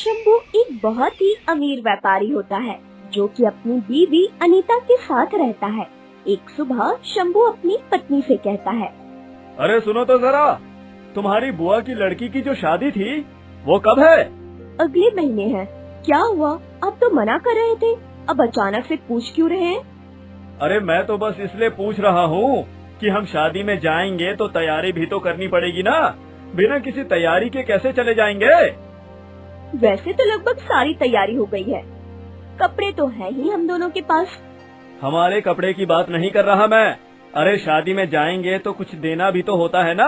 शंभू एक बहुत ही अमीर व्यापारी होता है जो कि अपनी बीवी अनीता के साथ रहता है। एक सुबह शंभू अपनी पत्नी से कहता है, अरे सुनो तो जरा, तुम्हारी बुआ की लड़की की जो शादी थी वो कब है? अगले महीने है। क्या हुआ? आप तो मना कर रहे थे, अब अचानक से पूछ क्यों रहे हैं? अरे मैं तो बस इसलिए पूछ रहा हूँ कि हम शादी में जाएंगे तो तैयारी भी तो करनी पड़ेगी ना। बिना किसी तैयारी के कैसे चले जाएंगे? वैसे तो लगभग सारी तैयारी हो गई है, कपड़े तो है ही हम दोनों के पास। हमारे कपड़े की बात नहीं कर रहा मैं। अरे शादी में जाएंगे तो कुछ देना भी तो होता है ना।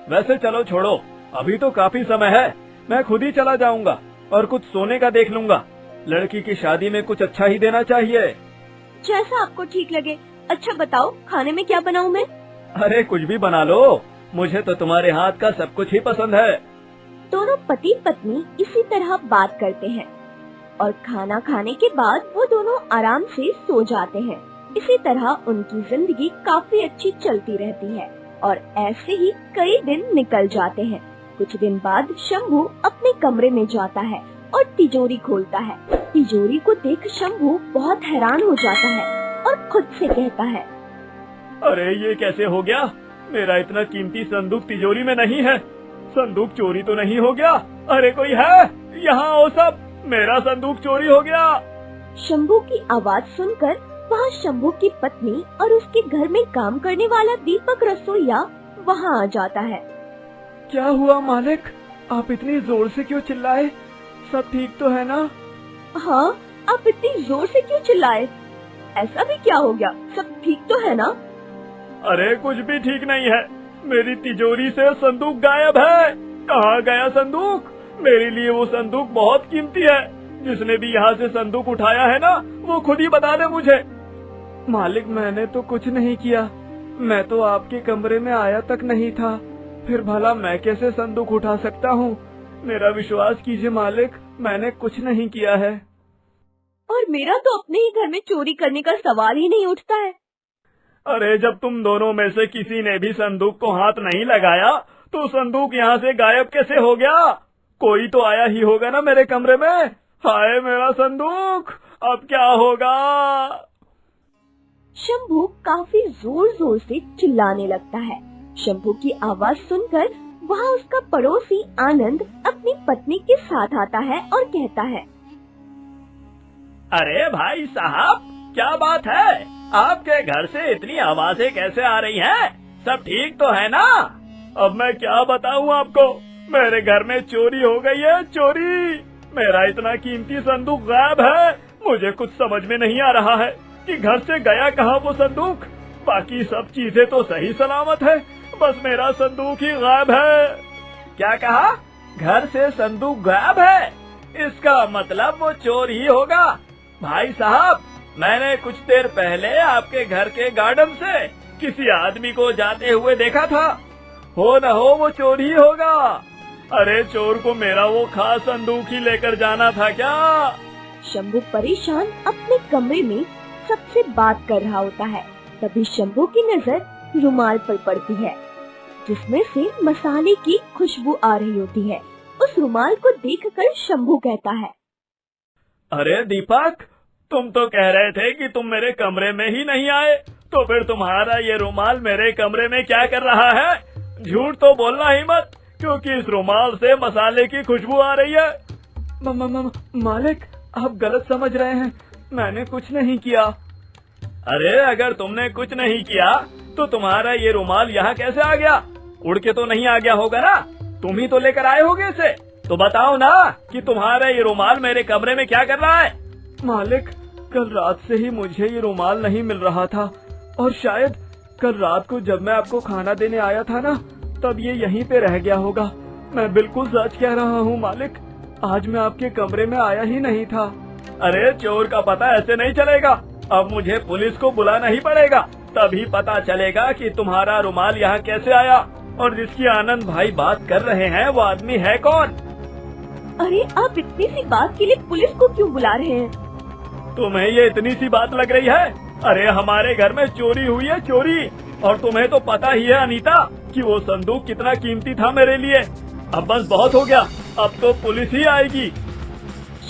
वैसे चलो छोड़ो, अभी तो काफी समय है, मैं खुद ही चला जाऊंगा और कुछ सोने का देख लूंगा। लड़की की शादी में कुछ अच्छा ही देना चाहिए। जैसा आपको ठीक लगे। अच्छा बताओ, खाने में क्या बनाऊं मैं? अरे कुछ भी बना लो, मुझे तो तुम्हारे हाथ का सब कुछ ही पसंद है। दोनों पति पत्नी इसी तरह बात करते हैं और खाना खाने के बाद वो दोनों आराम से सो जाते हैं। इसी तरह उनकी जिंदगी काफी अच्छी चलती रहती है और ऐसे ही कई दिन निकल जाते हैं। कुछ दिन बाद शंभू अपने कमरे में जाता है और तिजोरी खोलता है। तिजोरी को देख शंभू बहुत हैरान हो जाता है और खुद से कहता है, अरे ये कैसे हो गया? मेरा इतना कीमती संदूक तिजोरी में नहीं है। संदूक चोरी तो नहीं हो गया? अरे कोई है? यहाँ आओ सब, मेरा संदूक चोरी हो गया। शंभू की आवाज सुनकर वहाँ शंभू की पत्नी और उसके घर में काम करने वाला दीपक रसोइया वहाँ आ जाता है। क्या हुआ मालिक? आप इतनी जोर से क्यों चिल्लाए? सब ठीक तो है ना? हाँ, आप इतनी जोर से क्यों चिल्लाए? ऐसा भी क्या हो गया? सब ठीक तो है ना? अरे कुछ भी ठीक नहीं है। मेरी तिजोरी से संदूक गायब है। कहाँ गया संदूक? मेरे लिए वो संदूक बहुत कीमती है। जिसने भी यहाँ से संदूक उठाया है ना, वो खुद ही बता दे मुझे। मालिक मैंने तो कुछ नहीं किया, मैं तो आपके कमरे में आया तक नहीं था, फिर भला मैं कैसे संदूक उठा सकता हूँ? मेरा विश्वास कीजिए मालिक, मैंने कुछ नहीं किया है। और मेरा तो अपने ही घर में चोरी करने का सवाल ही नहीं उठता है। अरे जब तुम दोनों में से किसी ने भी संदूक को हाथ नहीं लगाया तो संदूक यहाँ से गायब कैसे हो गया? कोई तो आया ही होगा ना मेरे कमरे में। हाय मेरा संदूक, अब क्या होगा? शंभू काफी जोर जोर से चिल्लाने लगता है। शंभू की आवाज सुनकर वहाँ उसका पड़ोसी आनंद अपनी पत्नी के साथ आता है और कहता है, अरे भाई साहब, क्या बात है? आपके घर से इतनी आवाजें कैसे आ रही हैं? सब ठीक तो है ना? अब मैं क्या बताऊं आपको, मेरे घर में चोरी हो गई है, चोरी। मेरा इतना कीमती संदूक गायब है। मुझे कुछ समझ में नहीं आ रहा है कि घर से गया कहाँ वो संदूक। बाकी सब चीजें तो सही सलामत है, बस मेरा संदूक ही गायब है। क्या कहा? घर से संदूक गायब है? इसका मतलब वो चोर ही होगा। भाई साहब, मैंने कुछ देर पहले आपके घर के गार्डन से किसी आदमी को जाते हुए देखा था। हो न हो वो चोर ही होगा। अरे चोर को मेरा वो खास संदूक ही लेकर जाना था क्या? शंभू परेशान अपने कमरे में सबसे बात कर रहा होता है। तभी शंभू की नजर रुमाल पर पड़ती है जिसमें से मसाले की खुशबू आ रही होती है। उस रुमाल को देखकर शंभू कहता है, अरे दीपक, तुम तो कह रहे थे कि तुम मेरे कमरे में ही नहीं आए, तो फिर तुम्हारा ये रुमाल मेरे कमरे में क्या कर रहा है? झूठ तो बोलना ही मत, क्योंकि इस रुमाल से मसाले की खुशबू आ रही है। मालिक, आप गलत समझ रहे हैं, मैंने कुछ नहीं किया। अरे अगर तुमने कुछ नहीं किया तो तुम्हारा ये रुमाल यहाँ कैसे आ गया? उड़ के तो नहीं आ गया होगा ना? तुम ही तो लेकर आए होगे इसे। तो बताओ ना कि तुम्हारा ये रुमाल मेरे कमरे में क्या कर रहा है? मालिक, कल रात से ही मुझे ये रुमाल नहीं मिल रहा था और शायद कल रात को जब मैं आपको खाना देने आया था ना, तब ये यहीं पे रह गया होगा। मैं बिल्कुल सच कह रहा हूँ मालिक, आज मैं आपके कमरे में आया ही नहीं था। अरे चोर का पता ऐसे नहीं चलेगा। अब मुझे पुलिस को बुलाना ही पड़ेगा, तभी पता चलेगा कि तुम्हारा रुमाल यहाँ कैसे आया और जिसकी आनंद भाई बात कर रहे हैं वो आदमी है कौन? अरे आप इतनी सी बात के लिए पुलिस को क्यों बुला रहे हैं? तुम्हें ये इतनी सी बात लग रही है? अरे हमारे घर में चोरी हुई है, चोरी। और तुम्हें तो पता ही है अनीता कि वो संदूक कितना कीमती था मेरे लिए। अब बस बहुत हो गया, अब तो पुलिस ही आएगी।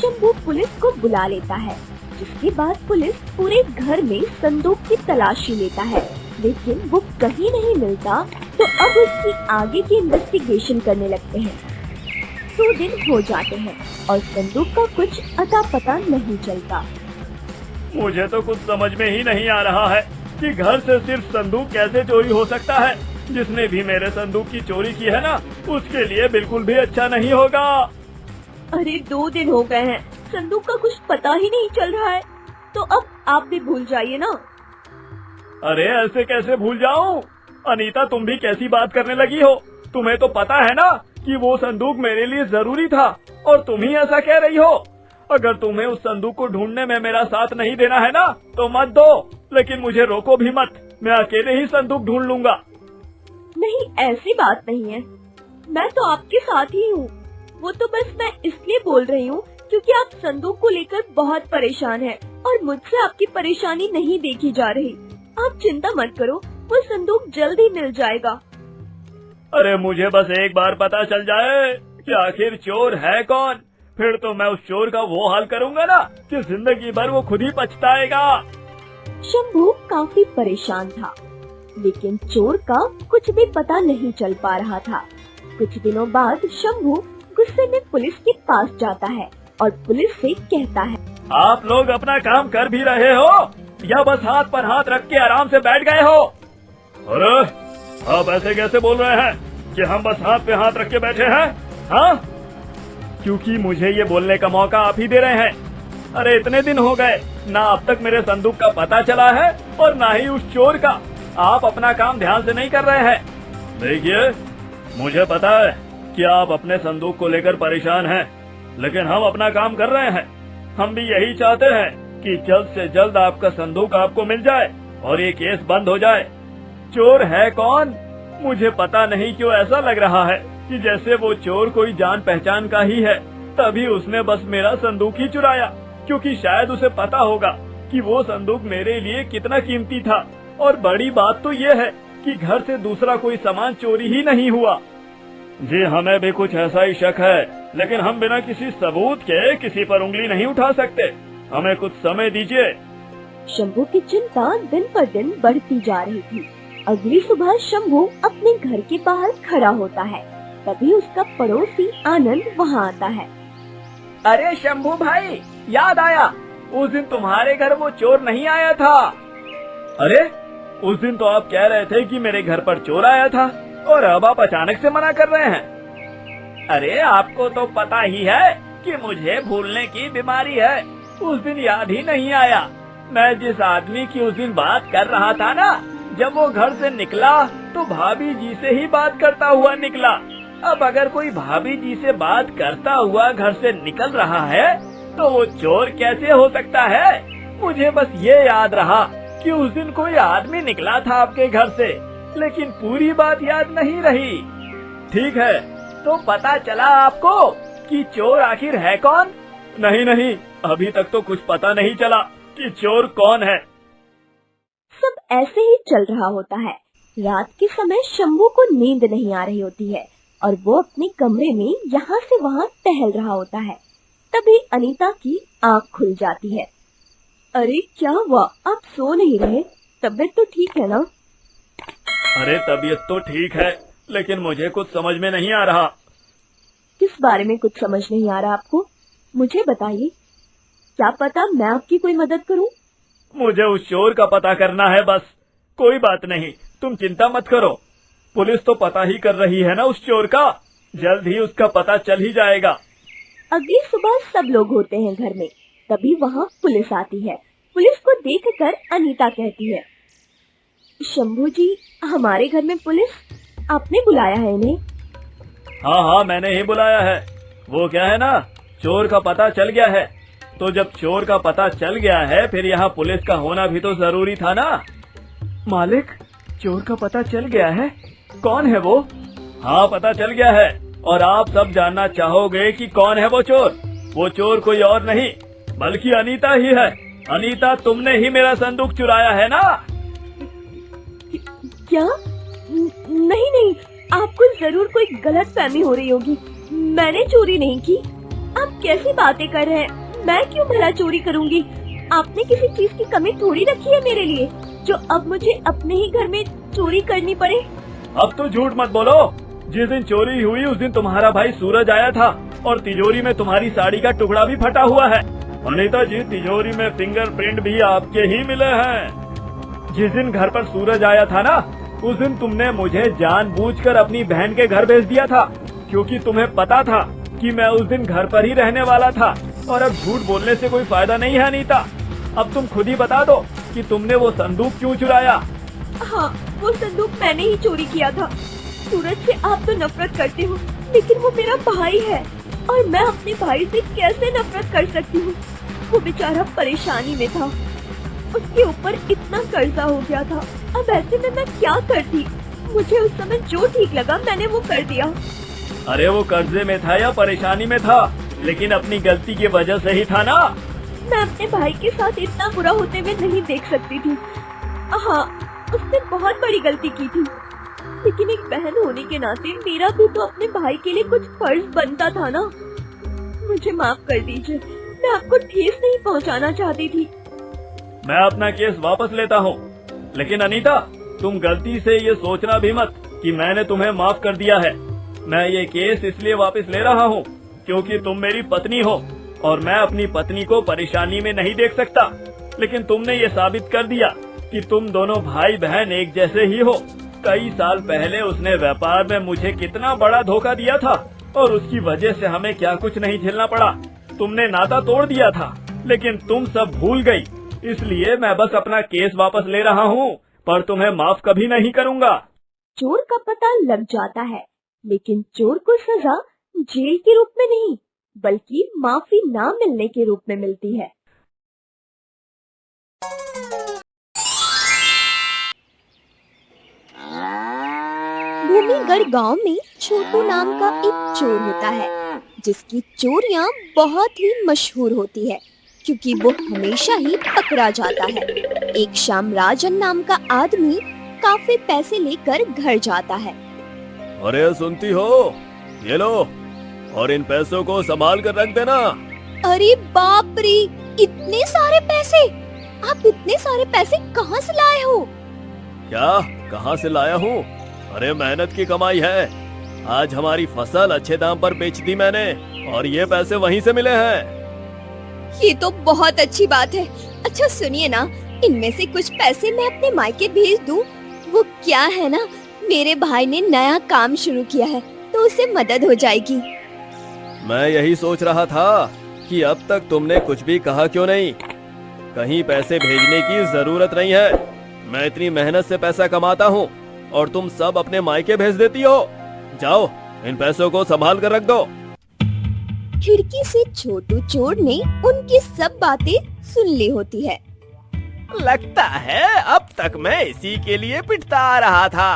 शंभू पुलिस को बुला लेता है, जिसके बाद पुलिस पूरे घर में संदूक की तलाशी लेता है, लेकिन वो कहीं नहीं मिलता। तो अब उसकी आगे की इन्वेस्टिगेशन करने लगते हैं। 2 दिन हो जाते हैं और संदूक का कुछ अता पता नहीं चलता। मुझे तो कुछ समझ में ही नहीं आ रहा है कि घर से सिर्फ संदूक कैसे चोरी हो सकता है। जिसने भी मेरे संदूक की चोरी की है ना, उसके लिए बिल्कुल भी अच्छा नहीं होगा। अरे 2 दिन हो गए हैं, संदूक का कुछ पता ही नहीं चल रहा है। तो अब आप भी भूल जाइए ना। अरे ऐसे कैसे भूल जाऊं? अनीता, तुम भी कैसी बात करने लगी हो? तुम्हें तो पता है ना कि वो संदूक मेरे लिए जरूरी था और तुम ही ऐसा कह रही हो। अगर तुम्हें उस संदूक को ढूंढने में मेरा साथ नहीं देना है ना, तो मत दो, लेकिन मुझे रोको भी मत। मैं अकेले ही संदूक ढूंढ लूंगा। नहीं, ऐसी बात नहीं है, मैं तो आपके साथ ही हूँ। वो तो बस मैं इसलिए बोल रही हूँ क्योंकि आप संदूक को लेकर बहुत परेशान हैं और मुझसे आपकी परेशानी नहीं देखी जा रही। आप चिंता मत करो, वो संदूक जल्द ही मिल जाएगा। अरे मुझे बस एक बार पता चल जाए कि आखिर चोर है कौन, फिर तो मैं उस चोर का वो हाल करूँगा ना कि जिंदगी भर वो खुद ही पछताएगा। शंभू काफी परेशान था, लेकिन चोर का कुछ भी पता नहीं चल पा रहा था। कुछ दिनों बाद शंभू गुस्से में पुलिस के पास जाता है और पुलिस से कहता है, आप लोग अपना काम कर भी रहे हो या बस हाथ पर हाथ रख के आराम से बैठ गए हो? अरे आप ऐसे कैसे बोल रहे हैं कि हम बस हाथ पे हाथ रख के बैठे हैं? हाँ, क्योंकि मुझे ये बोलने का मौका आप ही दे रहे हैं। अरे इतने दिन हो गए, ना अब तक मेरे संदूक का पता चला है और ना ही उस चोर का। आप अपना काम ध्यान से नहीं कर रहे हैं। देखिए, मुझे पता है कि आप अपने संदूक को लेकर परेशान हैं, लेकिन हम अपना काम कर रहे हैं। हम भी यही चाहते हैं कि जल्द से जल्द आपका संदूक आपको मिल जाए और ये केस बंद हो जाए। चोर है कौन, मुझे पता नहीं क्यों ऐसा लग रहा है कि जैसे वो चोर कोई जान पहचान का ही है, तभी उसने बस मेरा संदूक ही चुराया, क्योंकि शायद उसे पता होगा कि वो संदूक मेरे लिए कितना कीमती था। और बड़ी बात तो ये है कि घर से दूसरा कोई सामान चोरी ही नहीं हुआ। जी, हमें भी कुछ ऐसा ही शक है, लेकिन हम बिना किसी सबूत के किसी पर उंगली नहीं उठा सकते। हमें कुछ समय दीजिए। शंभू की चिंता दिन पर दिन बढ़ती जा रही थी। अगली सुबह शंभू अपने घर के बाहर खड़ा होता है, तभी उसका पड़ोसी आनंद वहाँ आता है। अरे शंभू भाई, याद आया, उस दिन तुम्हारे घर वो चोर नहीं आया था? अरे उस दिन तो आप कह रहे थे कि मेरे घर पर चोर आया था, और अब आप अचानक से मना कर रहे हैं। अरे आपको तो पता ही है कि मुझे भूलने की बीमारी है। उस दिन याद ही नहीं आया। मैं जिस आदमी की उस दिन बात कर रहा था ना, जब वो घर से निकला तो भाभी जी से ही बात करता हुआ निकला। अब अगर कोई भाभी जी से बात करता हुआ घर से निकल रहा है तो वो चोर कैसे हो सकता है? मुझे बस ये याद रहा कि उस दिन कोई आदमी निकला था आपके घर से, लेकिन पूरी बात याद नहीं रही। ठीक है, तो पता चला आपको कि चोर आखिर है कौन? नहीं नहीं, अभी तक तो कुछ पता नहीं चला कि चोर कौन है। सब ऐसे ही चल रहा होता है। रात के समय शंभू को नींद नहीं आ रही होती है और वो अपने कमरे में यहाँ से वहाँ टहल रहा होता है। तभी अनीता की आँख खुल जाती है। अरे क्या हुआ, आप सो नहीं रहे? तबीयत तो ठीक है ना? अरे तबीयत तो ठीक है, लेकिन मुझे कुछ समझ में नहीं आ रहा। किस बारे में कुछ समझ नहीं आ रहा आपको? मुझे बताइए, क्या पता मैं आपकी कोई मदद करूं? मुझे उस चोर का पता करना है बस। कोई बात नहीं, तुम चिंता मत करो। पुलिस तो पता ही कर रही है ना उस चोर का, जल्द ही उसका पता चल ही जाएगा। अगली सुबह सब लोग होते हैं घर में, तभी वहाँ पुलिस आती है। पुलिस को देखकर अनीता कहती है, शंभू जी, हमारे घर में पुलिस, आपने बुलाया है इन्हें? हाँ हाँ, मैंने ही बुलाया है। वो क्या है ना, चोर का पता चल गया है। तो जब चोर का पता चल गया है, फिर यहाँ पुलिस का होना भी तो जरूरी था ना। मालिक, चोर का पता चल गया है? कौन है वो? हाँ, पता चल गया है, और आप सब जानना चाहोगे कि कौन है वो चोर। वो चोर कोई और नहीं बल्कि अनीता ही है। अनीता, तुमने ही मेरा संदूक चुराया है ना? क्या? नहीं नहीं, आपको जरूर कोई गलत फहमी हो रही होगी। मैंने चोरी नहीं की। आप कैसी बातें कर रहे हैं? मैं क्यों भला चोरी करूँगी? आपने किसी चीज की कमी थोड़ी रखी है मेरे लिए, जो अब मुझे अपने ही घर में चोरी करनी पड़े। अब तो झूठ मत बोलो। जिस दिन चोरी हुई उस दिन तुम्हारा भाई सूरज आया था और तिजोरी में तुम्हारी साड़ी का टुकड़ा भी फटा हुआ है। अनीता जी, तिजोरी में फिंगरप्रिंट भी आपके ही मिले हैं। जिस दिन घर पर सूरज आया था ना, उस दिन तुमने मुझे जानबूझकर अपनी बहन के घर भेज दिया था, क्योंकि तुम्हें पता था कि मैं उस दिन घर पर ही रहने वाला था। और अब झूठ बोलने से कोई फायदा नहीं है अनीता। अब तुम खुद ही बता दो कि तुमने वो संदूक क्यों चुराया। हाँ, वो संदूक मैंने ही चोरी किया था। सूरज से आप तो नफरत करते हो, लेकिन वो मेरा भाई है और मैं अपने भाई से कैसे नफरत कर सकती हूँ। वो बेचारा परेशानी में था, उसके ऊपर इतना कर्जा हो गया था। अब ऐसे में मैं क्या करती? मुझे उस समय जो ठीक लगा मैंने वो कर दिया। अरे वो कर्जे में था या परेशानी में था, लेकिन अपनी गलती की वजह से ही था ना। मैं अपने भाई के साथ इतना बुरा होते हुए नहीं देख सकती थी। हाँ, उसने बहुत बड़ी गलती की थी, लेकिन एक बहन होने के नाते मेरा भी तो अपने भाई के लिए कुछ फर्ज बनता था ना। मुझे माफ कर दीजिए, मैं आपको ठेस नहीं पहुंचाना चाहती थी। मैं अपना केस वापस लेता हूँ, लेकिन अनीता, तुम गलती से ये सोचना भी मत कि मैंने तुम्हें माफ कर दिया है। मैं ये केस इसलिए वापस ले रहा हूँ क्योंकि तुम मेरी पत्नी हो और मैं अपनी पत्नी को परेशानी में नहीं देख सकता। लेकिन तुमने ये साबित कर दिया कि तुम दोनों भाई बहन एक जैसे ही हो। कई साल पहले उसने व्यापार में मुझे कितना बड़ा धोखा दिया था और उसकी वजह से हमें क्या कुछ नहीं झेलना पड़ा। तुमने नाता तोड़ दिया था, लेकिन तुम सब भूल गई। इसलिए मैं बस अपना केस वापस ले रहा हूँ, पर तुम्हें माफ कभी नहीं करूँगा। चोर का पता लग जाता है, लेकिन चोर को सजा जेल के रूप में नहीं, बल्कि माफी ना मिलने के रूप में मिलती है। भूमिगढ़ गांव में छोटू नाम का एक चोर होता है, जिसकी चोरियां बहुत ही मशहूर होती है, क्योंकि वो हमेशा ही पकड़ा जाता है। एक शाम राजन नाम का आदमी काफी पैसे लेकर घर जाता है। अरे सुनती हो, ये लो, और इन पैसों को संभाल कर रख देना। अरे बाप रे, इतने सारे पैसे! आप इतने सारे पैसे कहाँ से लाए हो? क्या कहाँ से लाया हूँ? अरे मेहनत की कमाई है। आज हमारी फसल अच्छे दाम पर बेच दी मैंने और ये पैसे वहीं से मिले हैं। ये तो बहुत अच्छी बात है। अच्छा सुनिए ना, इनमें से कुछ पैसे मैं अपने मायके भेज दूं? वो क्या है ना, मेरे भाई ने नया काम शुरू किया है तो उसे मदद हो जाएगी। मैं यही सोच रहा था कि अब तक तुमने कुछ भी कहा क्यों नहीं। कहीं पैसे भेजने की जरूरत नहीं है। मैं इतनी मेहनत से पैसा कमाता हूँ और तुम सब अपने मायके भेज देती हो। जाओ, इन पैसों को संभाल कर रख दो। खिड़की से छोटू चोर ने उनकी सब बातें सुन ली होती है। लगता है अब तक मैं इसी के लिए पिटता आ रहा था,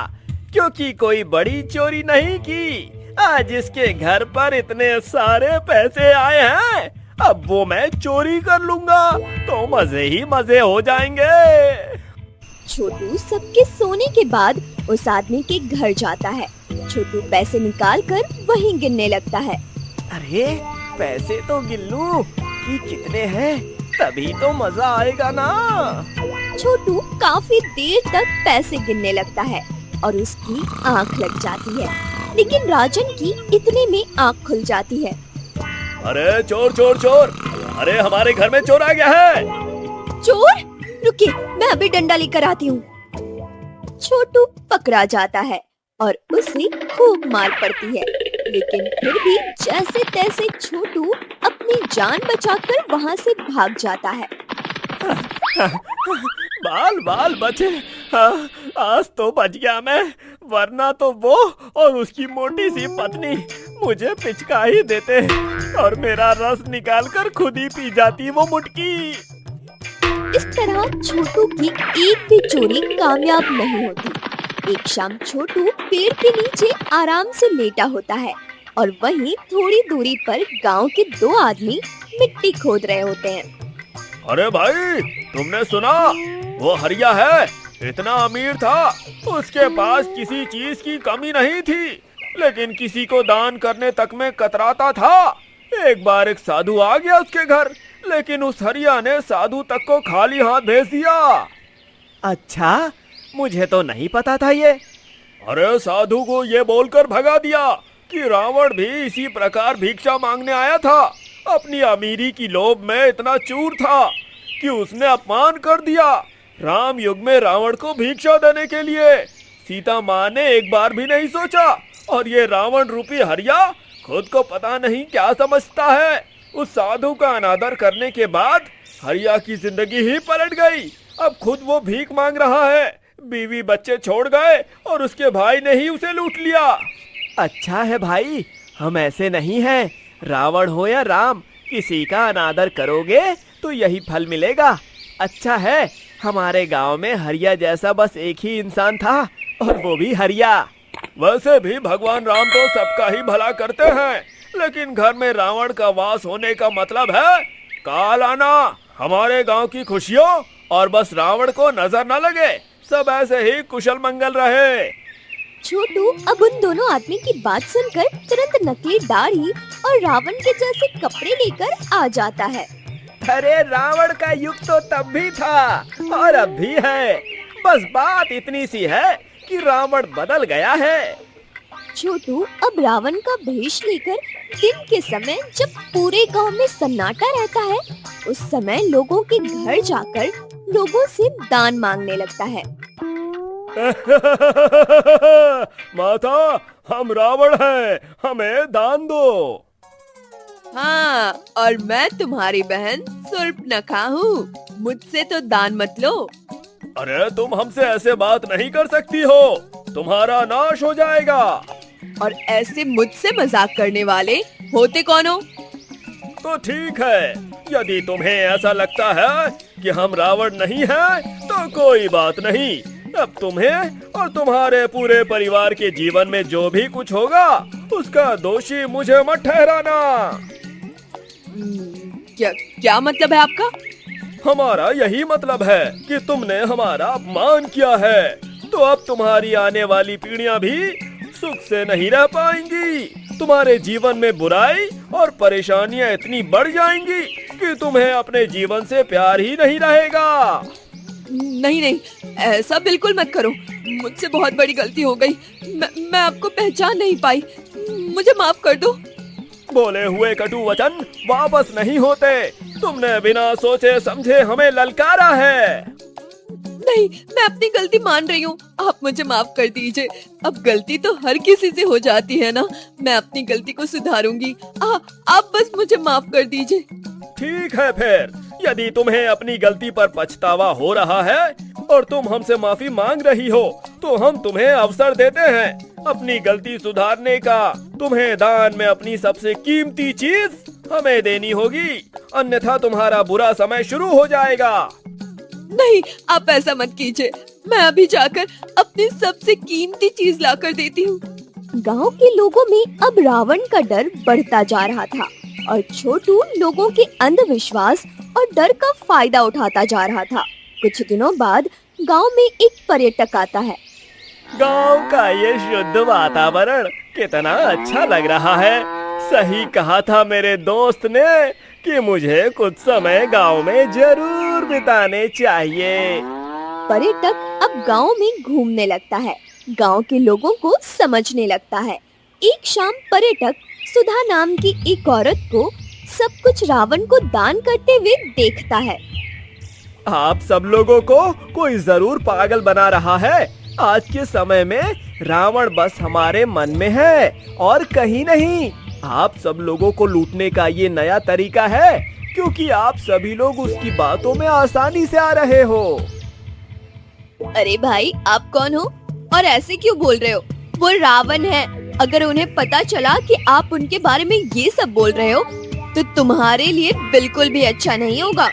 क्योंकि कोई बड़ी चोरी नहीं की। आज इसके घर पर इतने सारे पैसे आए हैं, अब वो मैं चोरी कर लूंगा तो मजे ही मजे हो जाएंगे। छोटू सबके सोने के बाद उस आदमी के घर जाता है। छोटू पैसे निकाल कर वहीं गिनने लगता है। अरे पैसे तो गिन लूं कि कितने हैं, तभी तो मजा आएगा ना। छोटू काफी देर तक पैसे गिनने लगता है और उसकी आंख लग जाती है, लेकिन राजन की इतने में आंख खुल जाती है। अरे चोर चोर चोर! अरे हमारे घर में चोर आ गया है। चोर? रुकिए, मैं अभी डंडा लेकर आती हूँ। छोटू पकड़ा जाता है और उसे खूब मार पड़ती है, लेकिन फिर भी जैसे तैसे छोटू अपनी जान बचाकर वहाँ से भाग जाता है। बाल बाल बचे। हाँ, आज तो बच गया मैं, वरना तो वो और उसकी मोटी सी पत्नी मुझे पिचका ही देते और मेरा रस निकालकर खुद ही पी जाती वो मुटकी। इस तरह छोटू की एक भी चोरी कामयाब नहीं होती। एक शाम छोटू पेड़ के नीचे आराम से लेटा होता है और वहीं थोड़ी दूरी पर गांव के दो आदमी मिट्टी खोद रहे होते हैं। अरे भाई, तुमने सुना? वो हरिया है, इतना अमीर था, उसके पास किसी चीज की कमी नहीं थी, लेकिन किसी को दान करने तक में कतराता था। एक बार एक साधु आ गया उसके घर, लेकिन उस हरिया ने साधु तक को खाली हाथ भेज दिया। अच्छा, मुझे तो नहीं पता था ये। अरे साधु को ये बोलकर भगा दिया कि रावण भी इसी प्रकार भिक्षा मांगने आया था। अपनी अमीरी की लोभ में इतना चूर था कि उसने अपमान कर दिया। राम युग में रावण को भिक्षा देने के लिए सीता माँ ने एक बार भी नहीं सोचा, और ये रावण रूपी हरिया खुद को पता नहीं क्या समझता है। उस साधु का अनादर करने के बाद हरिया की जिंदगी ही पलट गई। अब खुद वो भीख मांग रहा है। बीवी बच्चे छोड़ गए और उसके भाई ने ही उसे लूट लिया। अच्छा है भाई, हम ऐसे नहीं हैं। रावण हो या राम, किसी का अनादर करोगे तो यही फल मिलेगा। अच्छा है हमारे गांव में हरिया जैसा बस एक ही इंसान था, और वो भी हरिया। वैसे भी भगवान राम तो सबका ही भला करते हैं, लेकिन घर में रावण का वास होने का मतलब है काल आना हमारे गांव की खुशियों, और बस रावण को नजर न लगे, सब ऐसे ही कुशल मंगल रहे। छोटू अब उन दोनों आदमी की बात सुनकर तुरंत नकली दाढ़ी और रावण के जैसे कपड़े लेकर आ जाता है। अरे रावण का युग तो तब भी था और अब भी है, बस बात इतनी सी है कि रावण बदल गया है। छोटू अब रावण का भेष लेकर दिन के समय जब पूरे गांव में सन्नाटा रहता है, उस समय लोगों के घर जाकर लोगों से दान मांगने लगता है। माता, हम रावण हैं, हमें दान दो। हाँ, और मैं तुम्हारी बहन शूर्पणखा हूँ, मुझसे तो दान मत लो। अरे तुम हमसे ऐसे बात नहीं कर सकती हो, तुम्हारा नाश हो जाएगा। और ऐसे मुझसे मजाक करने वाले होते कौन हो? तो ठीक है, यदि तुम्हें ऐसा लगता है कि हम रावण नहीं हैं, तो कोई बात नहीं। अब तुम्हें और तुम्हारे पूरे परिवार के जीवन में जो भी कुछ होगा, उसका दोषी मुझे मत ठहराना। क्या क्या मतलब है आपका? हमारा यही मतलब है कि तुमने हमारा अपमान किया है, तो अब तुम्हारी आने वाली पीढ़ियां भी सुख से नहीं रह पाएंगी। तुम्हारे जीवन में बुराई और परेशानियां इतनी बढ़ जाएंगी कि तुम्हें अपने जीवन से प्यार ही नहीं रहेगा। नहीं नहीं, ऐसा बिल्कुल मत करो, मुझसे बहुत बड़ी गलती हो गई। मैं आपको पहचान नहीं पाई, मुझे माफ कर दो। बोले हुए कटु वचन वापस नहीं होते। तुमने बिना सोचे समझे हमें ललकारा है। नहीं, मैं अपनी गलती मान रही हूँ, आप मुझे माफ कर दीजिए। अब गलती तो हर किसी से हो जाती है ना, मैं अपनी गलती को सुधारूंगी। आप बस मुझे माफ कर दीजिए। ठीक है, फिर यदि तुम्हें अपनी गलती पर पछतावा हो रहा है और तुम हमसे माफी मांग रही हो, तो हम तुम्हें अवसर देते हैं अपनी गलती सुधारने का। तुम्हें दान में अपनी सबसे कीमती चीज हमें देनी होगी, अन्यथा तुम्हारा बुरा समय शुरू हो जाएगा। नहीं, आप ऐसा मत कीजिए, मैं अभी जाकर अपनी सबसे कीमती चीज लाकर देती हूँ। गांव के लोगों में अब रावण का डर बढ़ता जा रहा था और छोटू लोगों के अंधविश्वास और डर का फायदा उठाता जा रहा था। कुछ दिनों बाद गांव में एक पर्यटक आता है। गांव का ये शुद्ध वातावरण कितना अच्छा लग रहा है। सही कहा था मेरे दोस्त ने कि मुझे कुछ समय गांव में जरूर बिताने चाहिए। पर्यटक अब गांव में घूमने लगता है, गांव के लोगों को समझने लगता है। एक शाम पर्यटक सुधा नाम की एक औरत को सब कुछ रावण को दान करते हुए देखता है। आप सब लोगों को कोई जरूर पागल बना रहा है। आज के समय में रावण बस हमारे मन में है और कहीं नहीं। आप सब लोगों को लूटने का ये नया तरीका है, क्योंकि आप सभी लोग उसकी बातों में आसानी से आ रहे हो। अरे भाई, आप कौन हो और ऐसे क्यों बोल रहे हो? वो रावण है। अगर उन्हें पता चला कि आप उनके बारे में ये सब बोल रहे हो, तो तुम्हारे लिए बिल्कुल भी अच्छा नहीं होगा।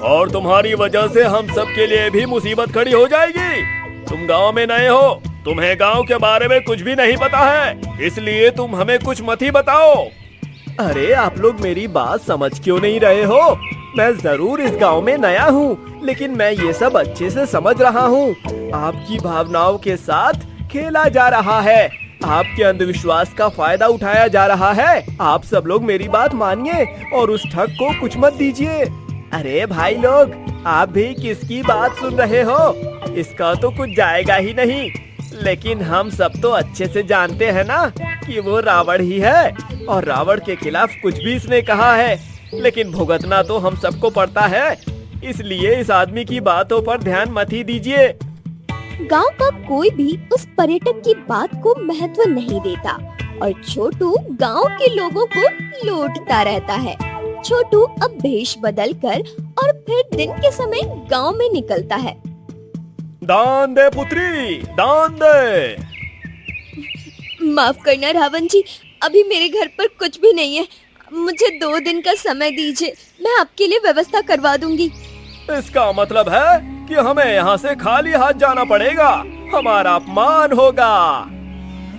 और तुम्हारी वजह से हम सब के लिए भी मुसीबत खड़ी हो जाएगी। तुम गांव में नए हो, तुम्हें गांव के बारे में कुछ भी नहीं पता है, इसलिए तुम हमें कुछ मत ही बताओ। अरे आप लोग मेरी बात समझ क्यों नहीं रहे हो? मैं जरूर इस गांव में नया हूँ, लेकिन मैं ये सब अच्छे से समझ रहा हूँ। आपकी भावनाओं के साथ खेला जा रहा है। आपके अंधविश्वास का फायदा उठाया जा रहा है। आप सब लोग मेरी बात मानिए और उस ठग को कुछ मत दीजिए। अरे भाई लोग, आप भी किसकी बात सुन रहे हो? इसका तो कुछ जाएगा ही नहीं। लेकिन हम सब तो अच्छे से जानते हैं ना कि वो रावण ही है, और रावण के खिलाफ कुछ भी इसने कहा है, लेकिन भुगतना तो हम सबको पड़ता है। इसलिए इस आदमी की बातों पर ध्यान मत ही दीजिए। गांव का कोई भी उस पर्यटक की बात को महत्व नहीं देता और छोटू गांव के लोगों को लूटता रहता है। छोटू अब भेष बदलकर और फिर दिन के समय गांव में निकलता है। दान दे पुत्री, दान दे। माफ करना रावण जी, अभी मेरे घर पर कुछ भी नहीं है। मुझे 2 दिन का समय दीजिए, मैं आपके लिए व्यवस्था करवा दूंगी। इसका मतलब है कि हमें यहाँ से खाली हाथ जाना पड़ेगा। हमारा अपमान होगा।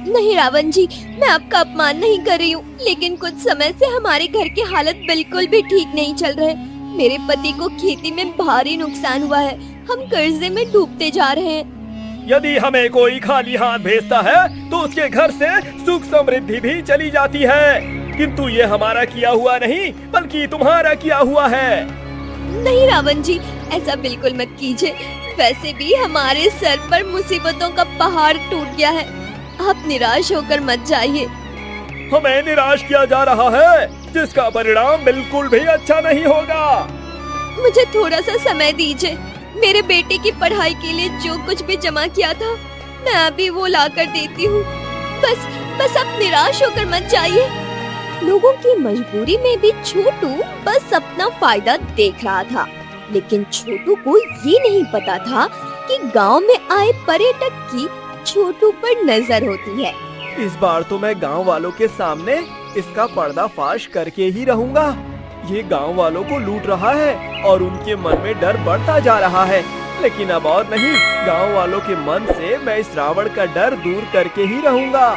नहीं रावण जी, मैं आपका अपमान नहीं कर रही हूँ, लेकिन कुछ समय से हमारे घर की हालत बिल्कुल भी ठीक नहीं चल रहे। मेरे पति को खेती में भारी नुकसान हुआ है, हम कर्जे में डूबते जा रहे हैं। यदि हमें कोई खाली हाथ भेजता है तो उसके घर से सुख समृद्धि भी चली जाती है, किंतु ये हमारा किया हुआ नहीं बल्कि तुम्हारा किया हुआ है। नहीं रावण जी, ऐसा बिल्कुल मत कीजिए। वैसे भी हमारे सर पर मुसीबतों का पहाड़ टूट गया है। आप निराश होकर मत जाइए। हमें निराश किया जा रहा है, जिसका परिणाम बिल्कुल भी अच्छा नहीं होगा। मुझे थोड़ा सा समय दीजिए। मेरे बेटे की पढ़ाई के लिए जो कुछ भी जमा किया था, मैं अभी वो ला कर देती हूँ। बस आप निराश होकर मत जाइए। लोगों की मजबूरी में भी छोटू बस अपना फायदा देख रहा था, लेकिन छोटू को ये नहीं पता था कि गांव में आए पर्यटक की छोटू पर नजर होती है। इस बार तो मैं गांव वालों के सामने इसका पर्दाफाश करके ही रहूंगा। ये गांव वालों को लूट रहा है और उनके मन में डर बढ़ता जा रहा है। लेकिन अब और नहीं, गांव वालों के मन से मैं इस रावण का डर दूर करके ही रहूंगा।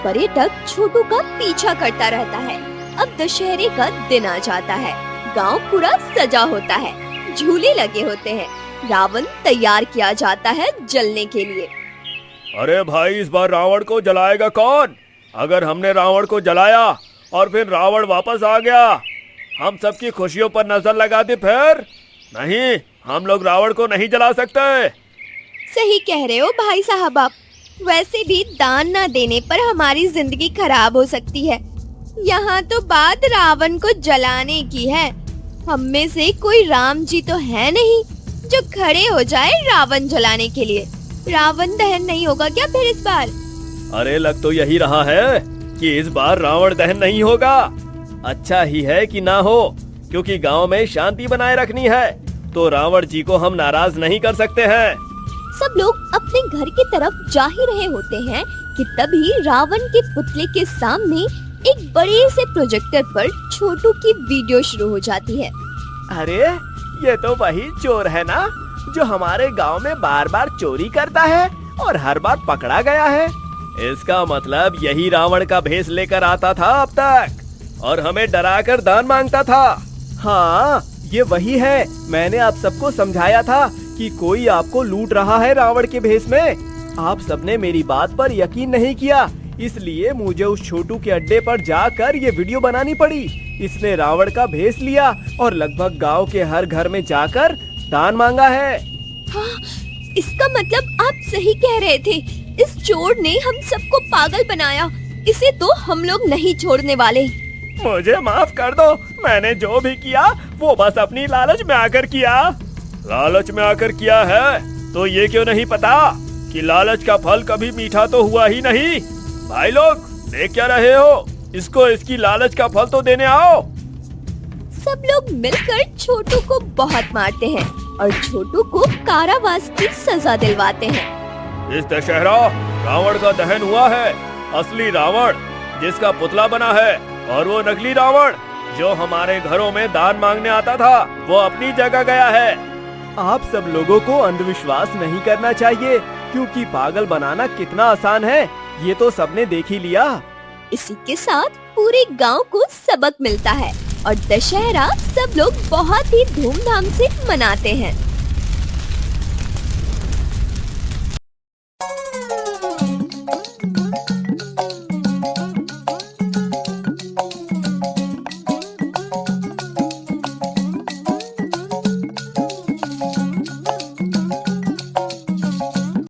पर्यटक छोटू का पीछा करता रहता है। अब दशहरे का दिन आ जाता है। गांव पूरा सजा होता है, झूले लगे होते हैं, रावण तैयार किया जाता है जलने के लिए। अरे भाई, इस बार रावण को जलाएगा कौन? अगर हमने रावण को जलाया और फिर रावण वापस आ गया, हम सबकी खुशियों पर नजर लगा दी फिर? नहीं, हम लोग रावण को नहीं जला सकते। सही कह रहे हो भाई साहब आप। वैसे भी दान न देने पर हमारी जिंदगी खराब हो सकती है। यहाँ तो बात रावण को जलाने की है। हम में से कोई राम जी तो है नहीं जो खड़े हो जाए रावण जलाने के लिए। रावण दहन नहीं होगा क्या फिर इस बार? अरे लग तो यही रहा है कि इस बार रावण दहन नहीं होगा। अच्छा ही है कि ना हो, क्योंकि गांव में शांति बनाए रखनी है, तो रावण जी को हम नाराज नहीं कर सकते हैं। सब लोग अपने घर की तरफ जा ही रहे होते हैं कि तभी रावण के पुतले के सामने एक बड़े से प्रोजेक्टर पर छोटू की वीडियो शुरू हो जाती है। अरे ये तो वही चोर है ना, जो हमारे गांव में बार बार चोरी करता है और हर बार पकड़ा गया है। इसका मतलब यही रावण का भेष लेकर आता था अब तक और हमें डराकर दान मांगता था। हाँ, ये वही है। मैंने आप सबको समझाया था कि कोई आपको लूट रहा है रावण के भेष में। आप सबने मेरी बात पर यकीन नहीं किया, इसलिए मुझे उस छोटू के अड्डे पर जाकर ये वीडियो बनानी पड़ी। इसने रावण का भेष लिया और लगभग गांव के हर घर में जाकर दान मांगा है। हाँ, इसका मतलब आप सही कह रहे थे। इस चोर ने हम सबको पागल बनाया। इसे तो हम लोग नहीं छोड़ने वाले। मुझे माफ कर दो, मैंने जो भी किया वो बस अपनी लालच में आकर किया। लालच में आकर किया है तो ये क्यों नहीं पता कि लालच का फल कभी मीठा तो हुआ ही नहीं। भाई लोग, देख क्या रहे हो? इसको इसकी लालच का फल तो देने आओ। सब लोग मिलकर छोटू को बहुत मारते हैं और छोटू को कारावास की सजा दिलवाते हैं। इस दशहरा रावण का दहन हुआ है। असली रावण जिसका पुतला बना है और वो नकली रावण जो हमारे घरों में दान मांगने आता था, वो अपनी जगह गया है। आप सब लोगों को अंधविश्वास नहीं करना चाहिए, क्योंकि पागल बनाना कितना आसान है ये तो सबने देख ही लिया। इसी के साथ पूरे गांव को सबक मिलता है और दशहरा सब लोग बहुत ही धूमधाम से मनाते हैं।